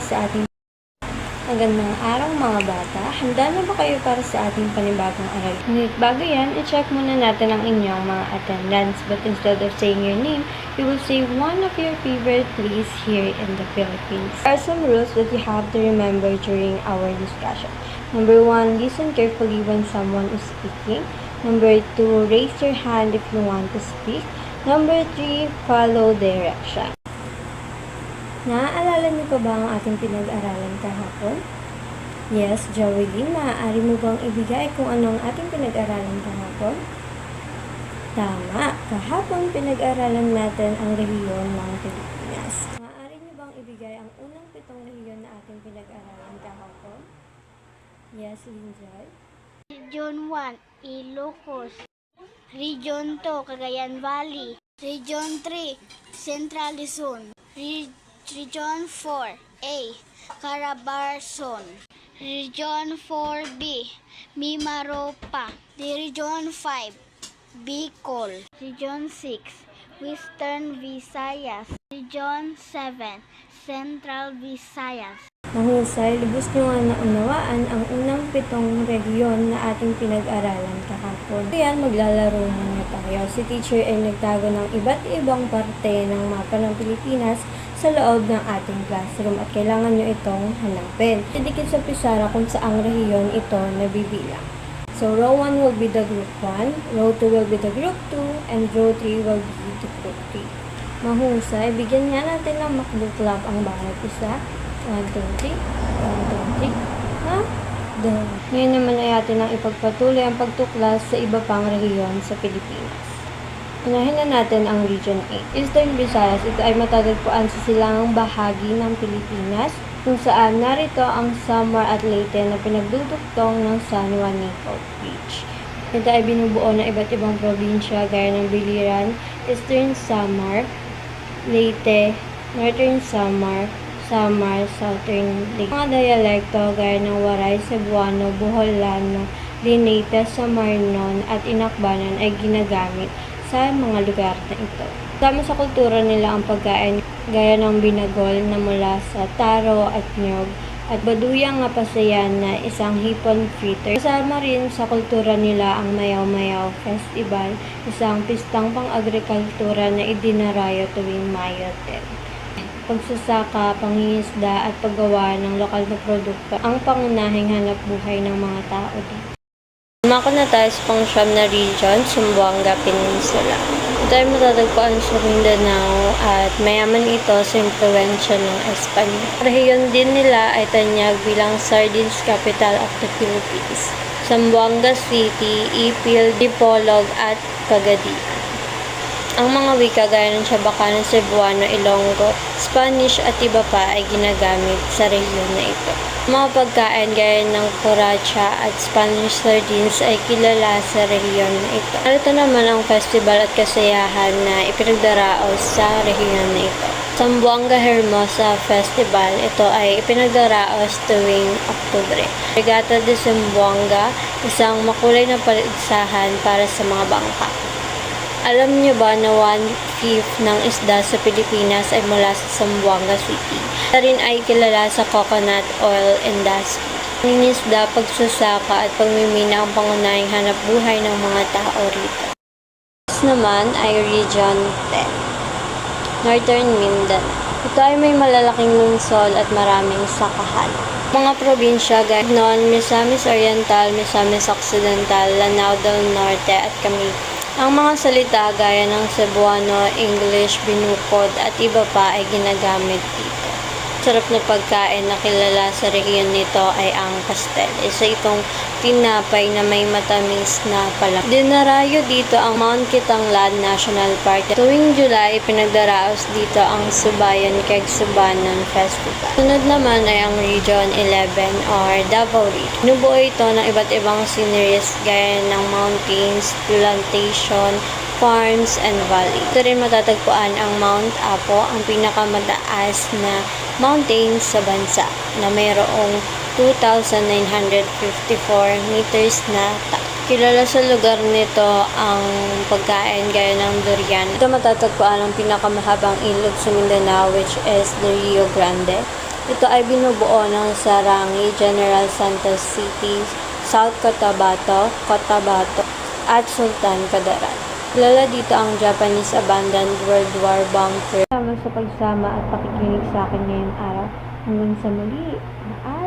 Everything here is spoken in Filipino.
sa ating magandang araw mga bata. Handa na ba kayo para sa ating panibagong aral? Ngunit bago yan, i-check muna natin ang inyong mga attendance. But instead of saying your name, you will say one of your favorite places here in the Philippines. There are some rules that you have to remember during our discussion. Number 1, listen carefully when someone is speaking. Number 2, raise your hand if you want to speak. Number 3, follow direction. Naaalala niyo pa ba ang ating pinag-aralan kahapon? Yes, Joelyn, maaari mo bang ibigay kung anong ating pinag-aralan kahapon? Tama, kahapon pinag-aralan natin ang rehiyon ng Pilipinas. Maaari niyo bang ibigay ang unang 7 rehiyon na ating pinag-aralan kahapon? Yes, Linjay. Region 1, Ilocos. Region 2, Cagayan Valley. Region 3, Central Luzon. Region 4A, Carabarzon. Region 4B, Mimaropa. Region 5, Bicol. Region 6, Western Visayas. Region 7, Central Visayas. Mahusay, lubos nyo nga naunawaan ang unang 7 rehiyon na ating pinag-aralan kahapon. Ayan, maglalaro muna tayo. Si teacher ay nagtago ng iba't ibang parte ng mapa ng Pilipinas sa loob ng ating classroom at kailangan nyo itong hanapin. Idikit sa pisara kung saang rehiyon ito nabibilang. So, row 1 will be the group 1, row 2 will be the group 2, and row 3 will be the group 3. Mahusay, bigyan nga natin ng makuklap ang bawat isa. 1, 2, 3. 1, 2, 3. Ha? Doon. Ngayon naman ay atin ang ipagpatuloy ang pagtuklas sa iba pang rehiyon sa Pilipinas. Unahin na natin ang Region 8. Eastern Visayas, ito ay matatagpuan sa silangang bahagi ng Pilipinas kung saan narito ang Samar at Leyte na pinagdudugtong ng San Juanico Beach. Ito ay binubuo ng iba't ibang probinsya gaya ng Biliran, Eastern Samar, Leyte, Northern Samar, Southern Leyte. Mga dialekto gaya ng Waray, Cebuano, Boholano, Linete, Samarnon at Inakbanan ay ginagamit sa mga lugar na ito. Kasama sa kultura nila ang pagkain gaya ng binagol na mula sa taro at nyog at baduyang nga pasayan na isang hipon fritter. Kasama rin sa kultura nila ang Mayaw-Mayaw Festival, isang pistang pang-agrikultura na idinarayo tuwing Mayo 10. Pagsasaka, pangingisda at paggawa ng lokal na produkto ang pangunahing hanap buhay ng mga tao dito. Umako na tayo sa pang-siyam na region, Zamboanga Peninsula. Ito ay matatagpuan sa Mindanao at mayaman ito sa impluwensya ng Espanya. Rehiyon din nila ay tanyag bilang Sardines Capital of the Philippines, Zamboanga City, Ipil, Dipolog at Cagayan. Ang mga wika gaya ng Chabacano, Cebuano, Ilonggo, Spanish at iba pa ay ginagamit sa rehiyon na ito. Mga pagkain gaya ng cuaracha at Spanish sardines ay kilala sa rehiyon na ito. Narito naman ang festival at kasayahan na ipinagdaraos sa rehiyon na ito. Zamboanga Hermosa Festival, ito ay ipinagdaraos tuwing Oktubre. Regata de Zamboanga, isang makulay na paligsahan para sa mga bangka. Alam niyo ba na 1/5 ng isda sa Pilipinas ay mula sa Zamboanga City? Ito rin ay kilala sa coconut oil industry. Ang isda, pagsasaka at pagmimina ang pangunahing hanap buhay ng mga tao rito. Next naman ay Region 10, Northern Mindanao. Ito ay may malalaking lungsod at maraming sakahan. Mga probinsya gaya ng Misamis Oriental, Misamis Occidental, Lanao del Norte at Cavite. Ang mga salita gaya ng Cebuano, English, Binukod at iba pa ay ginagamit dito. Sarap na pagkain na kilala sa rehiyon nito ay ang pastel. Isa itong tinapay na may matamis na palang. Dinarayo dito ang Mount Kitanglad National Park. Tuwing July, pinagdaraos dito ang Subayan Keg Subanon Festival. Sunod naman ay ang Region 11 or Davao Region. Nubuo ito ng iba't ibang sceneries gaya ng mountains, plantation, farms, and valley. Ito rin matatagpuan ang Mount Apo, ang pinakamataas na mountain sa bansa na mayroong 2,954 meters na taas. Kilala sa lugar nito ang pagkain gaya ng durian. Ito matatagpuan ang pinakamahabang ilog sa Mindanao which is the Rio Grande. Ito ay binubuo ng Sarangi, General Santos City, South Cotabato, at Sultan Kudarat. Kilala dito ang Japanese Abandoned World War Bunker. Salamat sa pagsama at pakikinig sa akin ngayong araw. Hanggang sa muli. Paalam!